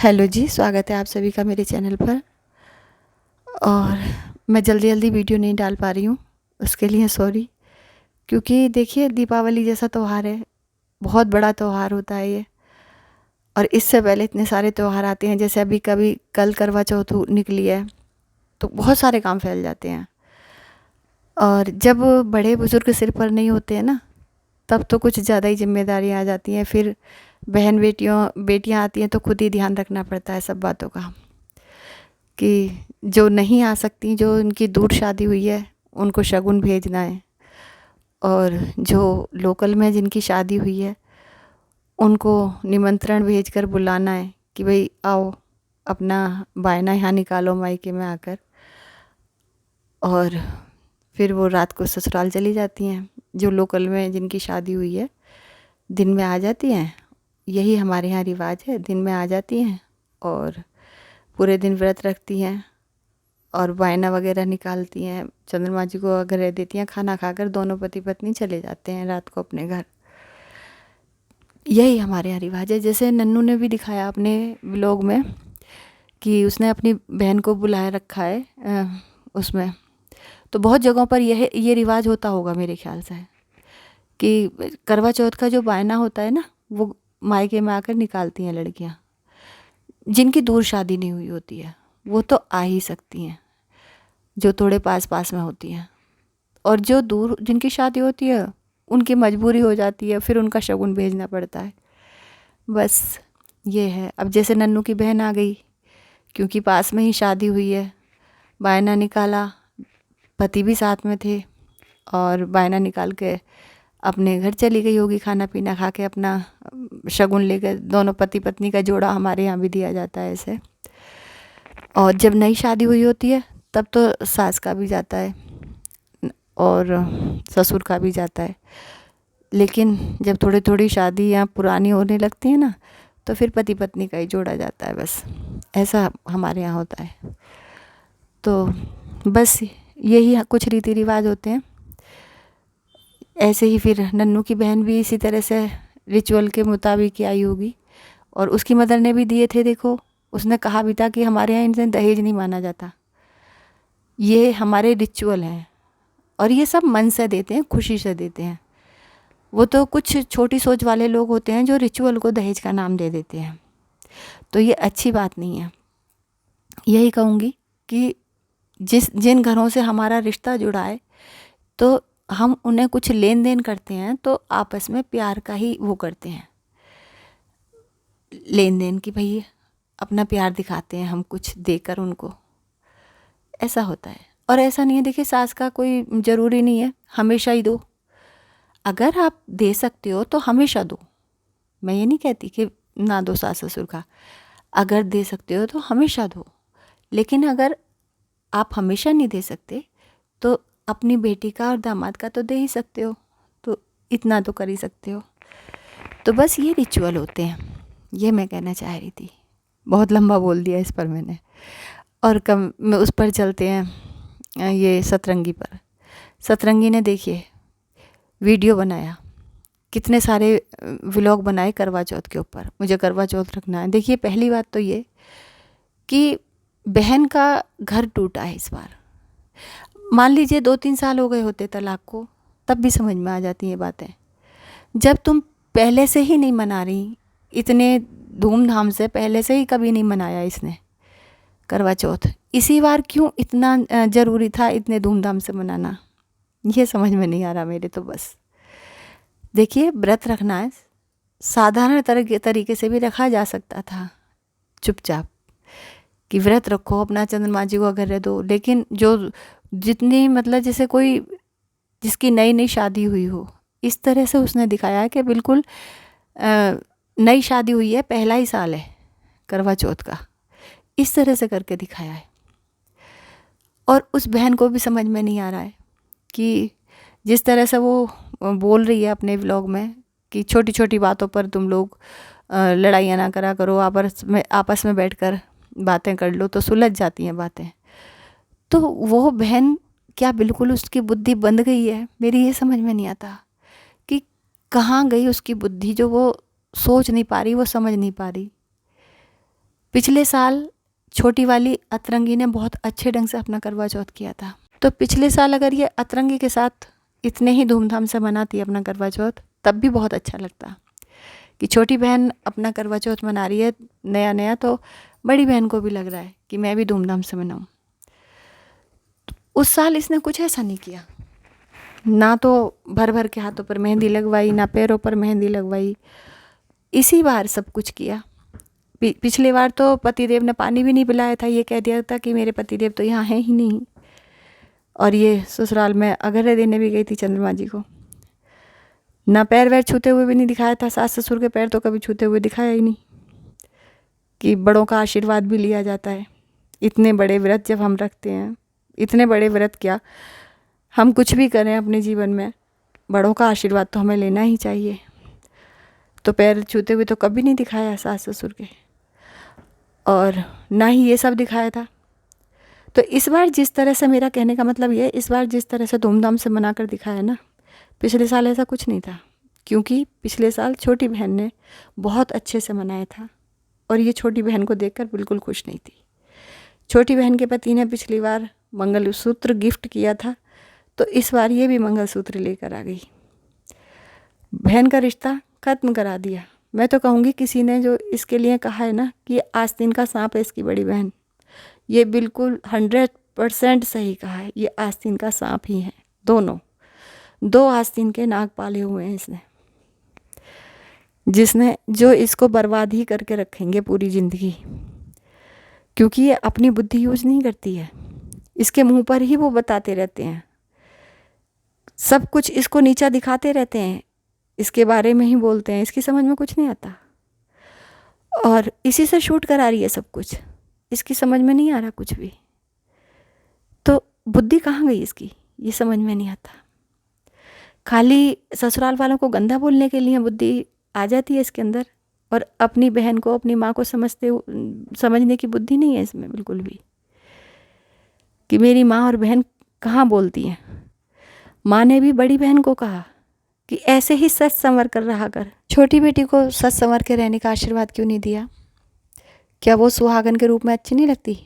Hello जी, स्वागत है आप सभी का मेरे चैनल पर। और मैं जल्दी जल्दी वीडियो नहीं डाल पा रही हूँ, उसके लिए सॉरी। क्योंकि देखिए, दीपावली जैसा त्यौहार है, बहुत बड़ा त्यौहार होता है ये। और इससे पहले इतने सारे त्यौहार आते हैं, जैसे अभी कभी कल करवा चौथ निकली है, तो बहुत सारे काम फैल जाते हैं। और जब बड़े बुजुर्ग सिर पर नहीं होते हैं ना, तब तो कुछ ज़्यादा ही जिम्मेदारियाँ आ जाती हैं। फिर बहन बेटियाँ आती हैं तो खुद ही ध्यान रखना पड़ता है सब बातों का, कि जो नहीं आ सकती, जो उनकी दूर शादी हुई है, उनको शगुन भेजना है। और जो लोकल में जिनकी शादी हुई है, उनको निमंत्रण भेजकर बुलाना है कि भाई आओ, अपना बायना यहाँ निकालो मायके में आकर। और फिर वो रात को ससुराल चली जाती हैं। जो लोकल में जिनकी शादी हुई है, दिन में आ जाती हैं। यही हमारे यहाँ रिवाज है, दिन में आ जाती हैं और पूरे दिन व्रत रखती हैं और वायना वगैरह निकालती हैं, चंद्रमा जी को अगर देती हैं। खाना खाकर दोनों पति पत्नी चले जाते हैं रात को अपने घर। यही हमारे यहाँ रिवाज है। जैसे नन्नू ने भी दिखाया अपने व्लॉग में कि उसने अपनी बहन को बुलाया रखा है उसमें। तो बहुत जगहों पर ये रिवाज होता होगा मेरे ख्याल से, कि करवा चौथ का जो बायना होता है ना, वो मायके में आकर निकालती हैं लड़कियाँ। जिनकी दूर शादी नहीं हुई होती है वो तो आ ही सकती हैं, जो थोड़े पास पास में होती हैं। और जो दूर जिनकी शादी होती है, उनकी मजबूरी हो जाती है, फिर उनका शगुन भेजना पड़ता है। बस ये है। अब जैसे नन्नू की बहन आ गई, क्योंकि पास में ही शादी हुई है, बायना निकाला, पति भी साथ में थे, और बायना निकाल के अपने घर चली गई होगी, खाना पीना खा के अपना शगुन लेकर। दोनों पति पत्नी का जोड़ा हमारे यहाँ भी दिया जाता है ऐसे। और जब नई शादी हुई होती है, तब तो सास का भी जाता है और ससुर का भी जाता है। लेकिन जब थोड़ी थोड़ी शादियाँ पुरानी होने लगती हैं ना, तो फिर पति पत्नी का ही जोड़ा जाता है। बस ऐसा हमारे यहाँ होता है। तो बस यही कुछ रीति रिवाज होते हैं। ऐसे ही फिर नन्नू की बहन भी इसी तरह से रिचुअल के मुताबिक ही आई होगी। और उसकी मदर ने भी दिए थे। देखो, उसने कहा भी था कि हमारे यहाँ इनसे दहेज नहीं माना जाता, ये हमारे रिचुअल हैं। और ये सब मन से देते हैं, खुशी से देते हैं। वो तो कुछ छोटी सोच वाले लोग होते हैं जो रिचुअल को दहेज का नाम दे देते हैं। तो ये अच्छी बात नहीं है। यही कहूँगी कि जिन घरों से हमारा रिश्ता जुड़ा है, तो हम उन्हें कुछ लेन देन करते हैं तो आपस में प्यार का ही वो करते हैं, लेन देन की। भाई अपना प्यार दिखाते हैं हम कुछ देकर उनको, ऐसा होता है। और ऐसा नहीं है, देखिए, सास का कोई ज़रूरी नहीं है हमेशा ही दो। अगर आप दे सकते हो तो हमेशा दो। मैं ये नहीं कहती कि ना दो सास ससुर का, अगर दे सकते हो तो हमेशा दो। लेकिन अगर आप हमेशा नहीं दे सकते, तो अपनी बेटी का और दामाद का तो दे ही सकते हो। तो इतना तो कर ही सकते हो। तो बस ये रिचुअल होते हैं, ये मैं कहना चाह रही थी। बहुत लंबा बोल दिया इस पर मैंने। और कम में उस पर चलते हैं, ये सतरंगी पर। सतरंगी ने देखिए वीडियो बनाया, कितने सारे व्लॉग बनाए करवा चौथ के ऊपर। मुझे करवा चौथ रखना है। देखिए, पहली बात तो ये कि बहन का घर टूटा है इस बार। मान लीजिए 2-3 साल हो गए होते तलाक को, तब भी समझ में आ जाती ये बातें। जब तुम पहले से ही नहीं मना रही, इतने धूमधाम से पहले से ही कभी नहीं मनाया इसने करवा चौथ, इसी बार क्यों इतना ज़रूरी था इतने धूमधाम से मनाना, ये समझ में नहीं आ रहा मेरे तो। बस देखिए, व्रत रखना है, साधारण तरीके से भी रखा जा सकता था, चुपचाप, कि व्रत रखो, अपना चंद्रमा जी को अगर दो। लेकिन जो जितनी मतलब जैसे कोई जिसकी नई नई शादी हुई हो, इस तरह से उसने दिखाया है कि बिल्कुल नई शादी हुई है, पहला ही साल है करवा चौथ का, इस तरह से करके दिखाया है। और उस बहन को भी समझ में नहीं आ रहा है कि जिस तरह से वो बोल रही है अपने व्लॉग में, कि छोटी छोटी बातों पर तुम लोग लड़ाइयाँ ना करा करो, आपस में बैठकर बातें कर लो तो सुलझ जाती हैं बातें। तो वो बहन क्या बिल्कुल उसकी बुद्धि बंद गई है? मेरी ये समझ में नहीं आता कि कहाँ गई उसकी बुद्धि, जो वो सोच नहीं पा रही, वो समझ नहीं पा रही। पिछले साल छोटी वाली अतरंगी ने बहुत अच्छे ढंग से अपना करवा चौथ किया था। तो पिछले साल अगर ये अतरंगी के साथ इतने ही धूमधाम से मनाती अपना करवा चौथ, तब भी बहुत अच्छा लगता कि छोटी बहन अपना करवा चौथ मना रही है नया नया, तो बड़ी बहन को भी लग रहा है कि मैं भी धूमधाम से मनाऊं। उस साल इसने कुछ ऐसा नहीं किया, ना तो भर भर के हाथों पर मेहंदी लगवाई, ना पैरों पर मेहंदी लगवाई। इसी बार सब कुछ किया। पिछले बार तो पतिदेव ने पानी भी नहीं पिलाया था, ये कह दिया था कि मेरे पतिदेव तो यहाँ हैं ही नहीं। और ये ससुराल में अघर्य देने भी गई थी चंद्रमा जी को, ना पैर वैर छूते हुए भी नहीं दिखाया था। सास ससुर के पैर तो कभी छूते हुए दिखाया ही नहीं कि बड़ों का आशीर्वाद भी लिया जाता है। इतने बड़े व्रत जब हम रखते हैं, इतने बड़े व्रत क्या, हम कुछ भी करें अपने जीवन में, बड़ों का आशीर्वाद तो हमें लेना ही चाहिए। तो पैर छूते हुए तो कभी नहीं दिखाया सास ससुर के, और ना ही ये सब दिखाया था। तो इस बार जिस तरह से, मेरा कहने का मतलब ये, इस बार जिस तरह से धूमधाम से मना कर दिखाया ना, पिछले साल ऐसा कुछ नहीं था। क्योंकि पिछले साल छोटी बहन ने बहुत अच्छे से मनाया था और ये छोटी बहन को देखकर बिल्कुल खुश नहीं थी। छोटी बहन के पति ने पिछली बार मंगलसूत्र गिफ्ट किया था, तो इस बार ये भी मंगलसूत्र लेकर आ गई। बहन का रिश्ता ख़त्म करा दिया। मैं तो कहूँगी किसी ने जो इसके लिए कहा है ना कि आस्तीन का सांप है इसकी बड़ी बहन, ये बिल्कुल 100% सही कहा है। ये आस्तीन का सांप ही है। दोनों 2 आस्तीन के नाग पाले हुए हैं इसने, जिसने जो इसको बर्बाद ही करके रखेंगे पूरी ज़िंदगी। क्योंकि ये अपनी बुद्धि यूज़ नहीं करती है, इसके मुंह पर ही वो बताते रहते हैं, सब कुछ इसको नीचा दिखाते रहते हैं, इसके बारे में ही बोलते हैं, इसकी समझ में कुछ नहीं आता। और इसी से शूट करा रही है सब कुछ, इसकी समझ में नहीं आ रहा कुछ भी। तो बुद्धि कहाँ गई इसकी, ये समझ में नहीं आता। खाली ससुराल वालों को गंदा बोलने के लिए बुद्धि आ जाती है इसके अंदर, और अपनी बहन को, अपनी माँ को समझने की बुद्धि नहीं है इसमें बिल्कुल भी, कि मेरी माँ और बहन कहाँ बोलती हैं। माँ ने भी बड़ी बहन को कहा कि ऐसे ही सच संवर कर रहा कर। छोटी बेटी को सच संवर के रहने का आशीर्वाद क्यों नहीं दिया? क्या वो सुहागन के रूप में अच्छी नहीं लगती?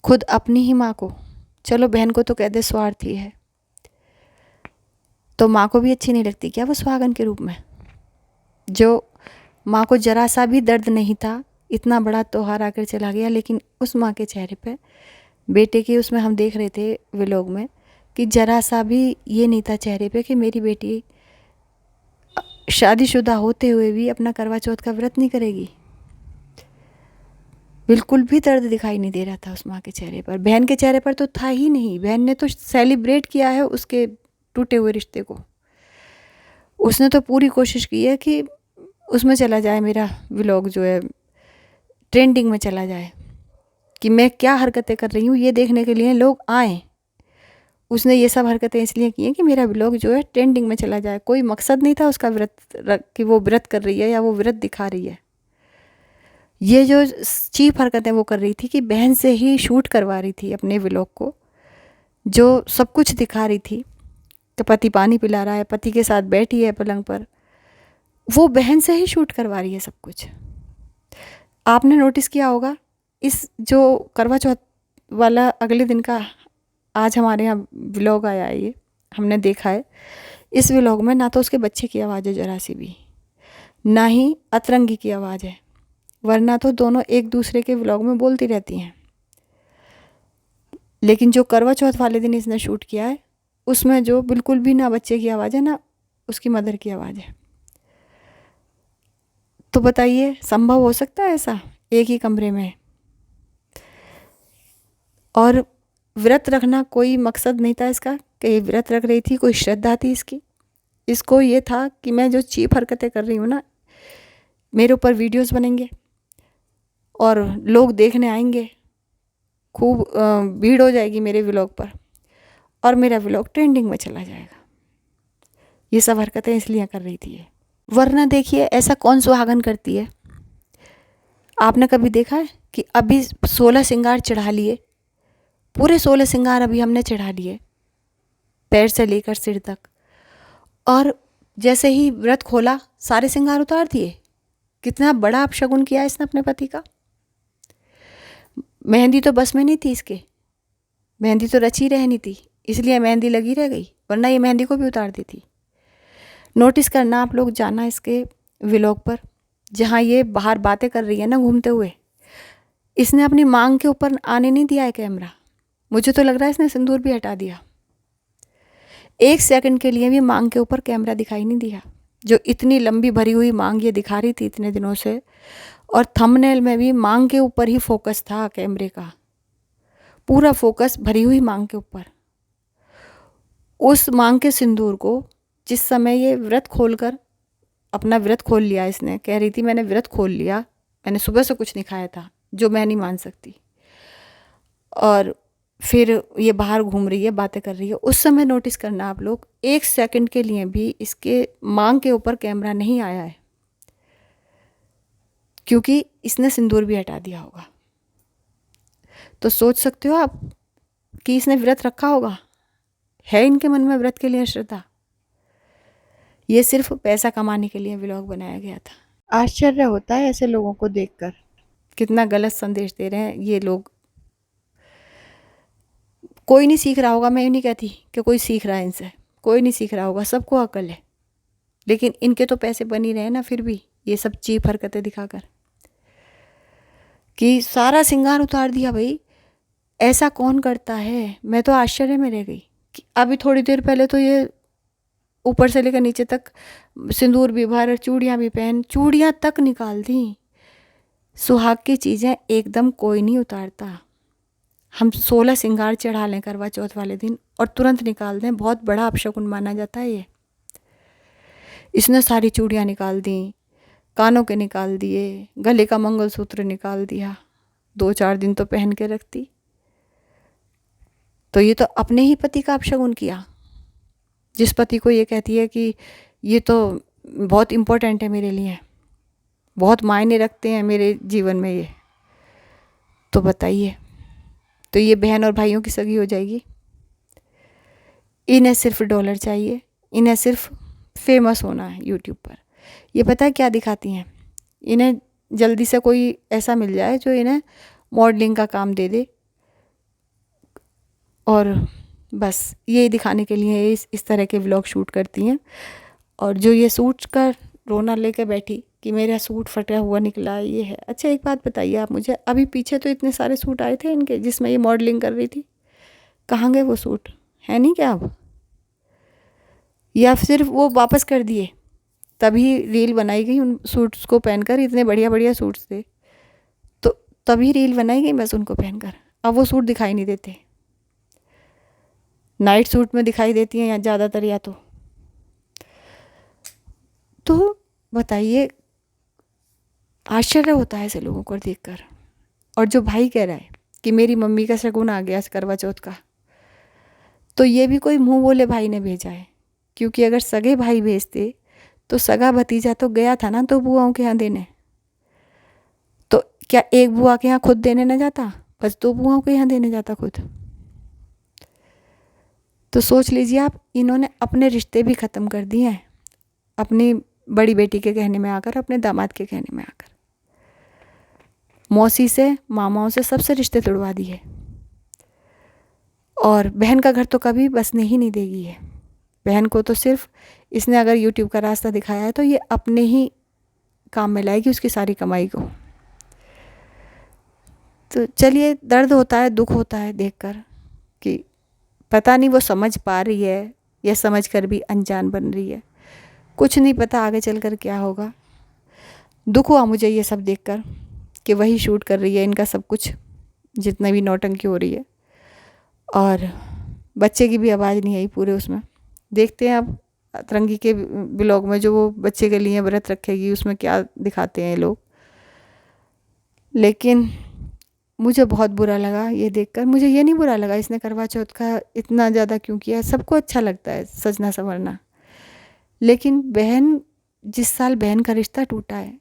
खुद अपनी ही माँ को, चलो बहन को तो कह दे स्वार्थी है, तो माँ को भी अच्छी नहीं लगती क्या वो सुहागन के रूप में? जो माँ को जरा सा भी दर्द नहीं था, इतना बड़ा त्योहार आकर चला गया, लेकिन उस माँ के चेहरे पे, बेटे की, उसमें हम देख रहे थे व्लॉग में, कि जरा सा भी ये नहीं था चेहरे पे कि मेरी बेटी शादीशुदा होते हुए भी अपना करवा चौथ का व्रत नहीं करेगी। बिल्कुल भी दर्द दिखाई नहीं दे रहा था उस माँ के चेहरे पर। बहन के चेहरे पर तो था ही नहीं। बहन ने तो सेलिब्रेट किया है उसके टूटे हुए रिश्ते को। उसने तो पूरी कोशिश की है कि उसमें चला जाए, मेरा व्लॉग जो है ट्रेंडिंग में चला जाए, कि मैं क्या हरकतें कर रही हूँ ये देखने के लिए लोग आएँ। उसने ये सब हरकतें इसलिए की हैं कि मेरा व्लॉग जो है ट्रेंडिंग में चला जाए। कोई मकसद नहीं था उसका व्रत कि वो व्रत कर रही है या वो व्रत दिखा रही है। ये जो चीप हरकतें वो कर रही थी कि बहन से ही शूट करवा रही थी अपने व्लॉग को, जो सब कुछ दिखा रही थी कि पति पानी पिला रहा है, पति के साथ बैठी है पलंग पर, वो बहन से ही शूट करवा रही है सब कुछ। आपने नोटिस किया होगा इस जो करवा चौथ वाला अगले दिन का आज हमारे यहाँ व्लॉग आया है, ये हमने देखा है। इस व्लॉग में ना तो उसके बच्चे की आवाज़ है जरा सी भी, ना ही अतरंगी की आवाज़ है, वरना तो दोनों एक दूसरे के व्लॉग में बोलती रहती हैं। लेकिन जो करवा चौथ वाले दिन इसने शूट किया है उसमें जो बिल्कुल भी ना बच्चे की आवाज़ है ना उसकी मदर की आवाज़ है। तो बताइए संभव हो सकता है ऐसा एक ही कमरे में? और व्रत रखना कोई मकसद नहीं था इसका कि व्रत रख रही थी, कोई श्रद्धा थी इसकी। इसको ये था कि मैं जो चीप हरकतें कर रही हूँ ना, मेरे ऊपर वीडियोस बनेंगे और लोग देखने आएंगे, खूब भीड़ हो जाएगी मेरे व्लॉग पर और मेरा व्लॉग ट्रेंडिंग में चला जाएगा। ये सब हरकतें इसलिए कर रही थी ये। वरना देखिए ऐसा कौन सुहागन करती है? आपने कभी देखा है कि अभी 16 श्रृंगार चढ़ा लिए, पूरे 16 श्रृंगार अभी हमने चढ़ा लिए पैर से लेकर सिर तक, और जैसे ही व्रत खोला सारे श्रृंगार उतार दिए? कितना बड़ा अपशगुन किया इसने अपने पति का। मेहंदी तो बस में नहीं थी इसके, मेहंदी तो रची रहनी थी, इसलिए मेहंदी लगी रह गई, वरना ये मेहंदी को भी उतार दी थी। नोटिस करना आप लोग, जाना इसके व्लॉग पर, जहाँ ये बाहर बातें कर रही है ना घूमते हुए, इसने अपनी मांग के ऊपर आने नहीं दिया है कैमरा। मुझे तो लग रहा है इसने सिंदूर भी हटा दिया। 1 सेकंड के लिए भी मांग के ऊपर कैमरा दिखाई नहीं दिया। जो इतनी लंबी भरी हुई मांग ये दिखा रही थी इतने दिनों से, और थंबनेल में भी मांग के ऊपर ही फोकस था कैमरे का, पूरा फोकस भरी हुई मांग के ऊपर। उस मांग के सिंदूर को जिस समय ये व्रत खोलकर, अपना व्रत खोल लिया इसने, कह रही थी मैंने व्रत खोल लिया, मैंने सुबह से कुछ नहीं खाया था, जो मैं नहीं मान सकती, और फिर ये बाहर घूम रही है, बातें कर रही है। उस समय नोटिस करना आप लोग, 1 सेकंड के लिए भी इसके मांग के ऊपर कैमरा नहीं आया है, क्योंकि इसने सिंदूर भी हटा दिया होगा। तो सोच सकते हो आप कि इसने व्रत रखा होगा, है इनके मन में व्रत के लिए श्रद्धा। ये सिर्फ पैसा कमाने के लिए व्लॉग बनाया गया था। आश्चर्य होता है ऐसे लोगों को देखकर, कितना गलत संदेश दे रहे हैं ये लोग। कोई नहीं सीख रहा होगा, मैं ये नहीं कहती कि कोई सीख रहा है इनसे, कोई नहीं सीख रहा होगा, सबको अकल है, लेकिन इनके तो पैसे बन ही रहे ना फिर भी ये सब चीप हरकतें दिखाकर, कि सारा श्रृंगार उतार दिया। भाई ऐसा कौन करता है? मैं तो आश्चर्य में रह गई कि अभी थोड़ी देर पहले तो ये ऊपर से लेकर नीचे तक सिंदूर भी भर, चूड़ियाँ भी पहन, चूड़ियाँ तक निकाल दी। सुहाग की चीज़ें एकदम कोई नहीं उतारता। हम 16 श्रृंगार चढ़ा लें करवा चौथ वाले दिन और तुरंत निकाल दें, बहुत बड़ा अपशकुन माना जाता है ये। इसने सारी चूड़ियाँ निकाल दी, कानों के निकाल दिए, गले का मंगलसूत्र निकाल दिया, 2-4 दिन तो पहन के रखती। तो ये तो अपने ही पति का अपशगुन किया, जिस पति को ये कहती है कि ये तो बहुत इम्पोर्टेंट है मेरे लिए, बहुत मायने रखते हैं मेरे जीवन में ये। तो बताइए, तो ये बहन और भाइयों की सगी हो जाएगी। इन्हें सिर्फ डॉलर चाहिए, इन्हें सिर्फ फेमस होना है यूट्यूब पर। ये पता है क्या दिखाती हैं? इन्हें जल्दी से कोई ऐसा मिल जाए जो इन्हें मॉडलिंग का काम दे दे, और बस ये दिखाने के लिए इस तरह के व्लॉग शूट करती हैं। और जो ये सूट का रोना लेकर बैठी कि मेरा सूट फटा हुआ निकला, ये है। अच्छा एक बात बताइए आप मुझे, अभी पीछे तो इतने सारे सूट आए थे इनके जिसमें ये मॉडलिंग कर रही थी, कहाँ गए वो सूट? है नहीं क्या अब? या सिर्फ वो वापस कर दिए तभी रील बनाई गई उन सूट्स को पहनकर? इतने बढ़िया बढ़िया सूट्स थे तो तभी रील बनाई गई बस उनको पहनकर। अब वो सूट दिखाई नहीं देते, नाइट सूट में दिखाई देती हैं या ज़्यादातर, या तो बताइए, आश्चर्य होता है ऐसे लोगों को देखकर। और जो भाई कह रहा है कि मेरी मम्मी का शगुन आ गया करवा चौथ का, तो ये भी कोई मुंह बोले भाई ने भेजा है, क्योंकि अगर सगे भाई भेजते तो सगा भतीजा तो गया था ना, तो बुआओं के यहाँ देने। तो क्या एक बुआ के यहाँ खुद देने न जाता, बस 2 बुआओं के यहाँ देने जाता खुद? तो सोच लीजिए आप, इन्होंने अपने रिश्ते भी ख़त्म कर दिए हैं, अपनी बड़ी बेटी के कहने में आकर, अपने दामाद के कहने में आकर। मौसी से, मामाओं से, सबसे रिश्ते तोड़वा दिए। और बहन का घर तो कभी बसने ही नहीं देगी है। बहन को तो सिर्फ इसने अगर यूट्यूब का रास्ता दिखाया है तो ये अपने ही काम में लाएगी उसकी सारी कमाई को। तो चलिए, दर्द होता है, दुख होता है देखकर कि पता नहीं वो समझ पा रही है या समझ कर भी अनजान बन रही है, कुछ नहीं पता आगे चलकर क्या होगा। दुख हुआ मुझे ये सब देखकर कि वही शूट कर रही है इनका सब कुछ, जितना भी नौटंकी हो रही है। और बच्चे की भी आवाज़ नहीं आई पूरे उसमें। देखते हैं अब अतरंगी के ब्लॉग में जो वो बच्चे के लिए व्रत रखेगी उसमें क्या दिखाते हैं ये लोग। लेकिन मुझे बहुत बुरा लगा ये देखकर। मुझे ये नहीं बुरा लगा इसने करवा चौथ का इतना ज़्यादा क्यों किया, सबको अच्छा लगता है सजना संवरना, लेकिन बहन, जिस साल बहन का रिश्ता टूटा है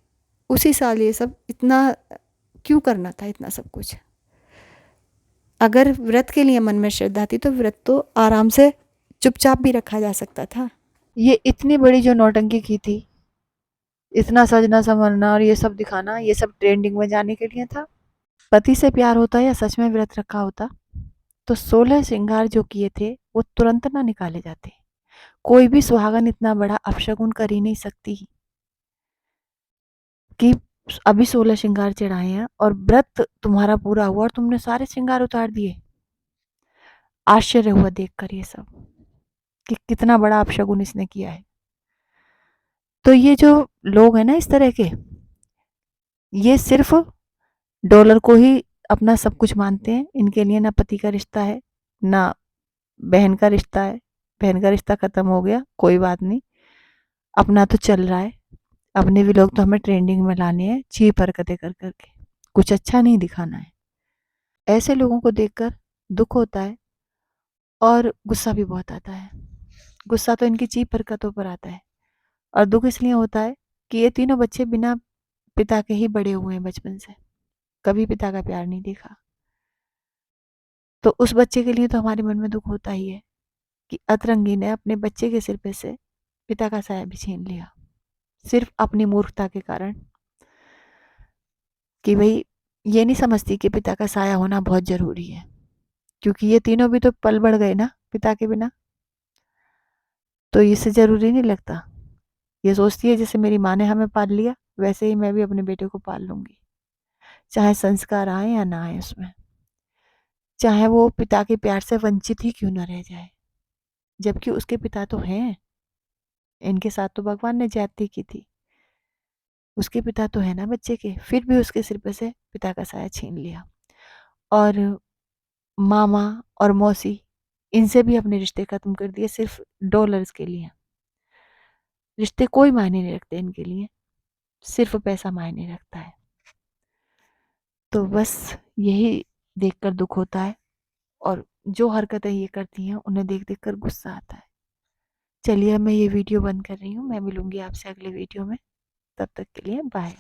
उसी साल ये सब इतना क्यों करना था, इतना सब कुछ? अगर व्रत के लिए मन में श्रद्धा थी तो व्रत तो आराम से चुपचाप भी रखा जा सकता था। ये इतनी बड़ी जो नौटंकी की थी इतना सजना संवरना और ये सब दिखाना, ये सब ट्रेंडिंग में जाने के लिए था। पति से प्यार होता या सच में व्रत रखा होता तो 16 श्रृंगार जो किए थे वो तुरंत ना निकाले जाते। कोई भी सुहागन इतना बड़ा अपशगुन कर ही नहीं सकती कि अभी 16 श्रृंगार चढ़ाए हैं और व्रत तुम्हारा पूरा हुआ और तुमने सारे श्रृंगार उतार दिए। आश्चर्य हुआ देखकर ये सब कि कितना बड़ा अपशगुन इसने किया है। तो ये जो लोग हैं ना इस तरह के, ये सिर्फ डॉलर को ही अपना सब कुछ मानते हैं। इनके लिए ना पति का रिश्ता है, ना बहन का रिश्ता है। बहन का रिश्ता खत्म हो गया, कोई बात नहीं, अपना तो चल रहा है। अपने भी लोग तो हमें ट्रेंडिंग में लाने हैं चीप हरकतें कर करके, कुछ अच्छा नहीं दिखाना है। ऐसे लोगों को देखकर दुख होता है और गुस्सा भी बहुत आता है। गुस्सा तो इनकी चीप हरकतों पर आता है और दुख इसलिए होता है कि ये तीनों बच्चे बिना पिता के ही बड़े हुए हैं बचपन से, कभी पिता का प्यार नहीं देखा। तो उस बच्चे के लिए तो हमारे मन में दुख होता ही है कि अतरंगी ने अपने बच्चे के सिर पे से पिता का साया भी छीन लिया, सिर्फ अपनी मूर्खता के कारण। कि भाई ये नहीं समझती कि पिता का साया होना बहुत ज़रूरी है, क्योंकि ये तीनों भी तो पल बढ़ गए ना पिता के बिना। तो इससे ज़रूरी नहीं लगता। ये सोचती है जैसे मेरी माँ ने हमें पाल लिया वैसे ही मैं भी अपने बेटे को पाल लूँगी, चाहे संस्कार आए या ना आए उसमें, चाहे वो पिता के प्यार से वंचित ही क्यों ना रह जाए। जबकि उसके पिता तो हैं, इनके साथ तो भगवान ने ज्यादती की थी। उसके पिता तो है ना बच्चे के, फिर भी उसके सिर पे से पिता का साया छीन लिया। और मामा और मौसी, इनसे भी अपने रिश्ते खत्म कर दिए सिर्फ डॉलर्स के लिए। रिश्ते कोई मायने नहीं रखते इनके लिए, सिर्फ पैसा मायने रखता है। तो बस यही देखकर दुख होता है और जो हरकतें ये करती हैं उन्हें देख देख कर गुस्सा आता है। चलिए मैं ये वीडियो बंद कर रही हूँ, मैं मिलूंगी आपसे अगले वीडियो में, तब तक के लिए बाय।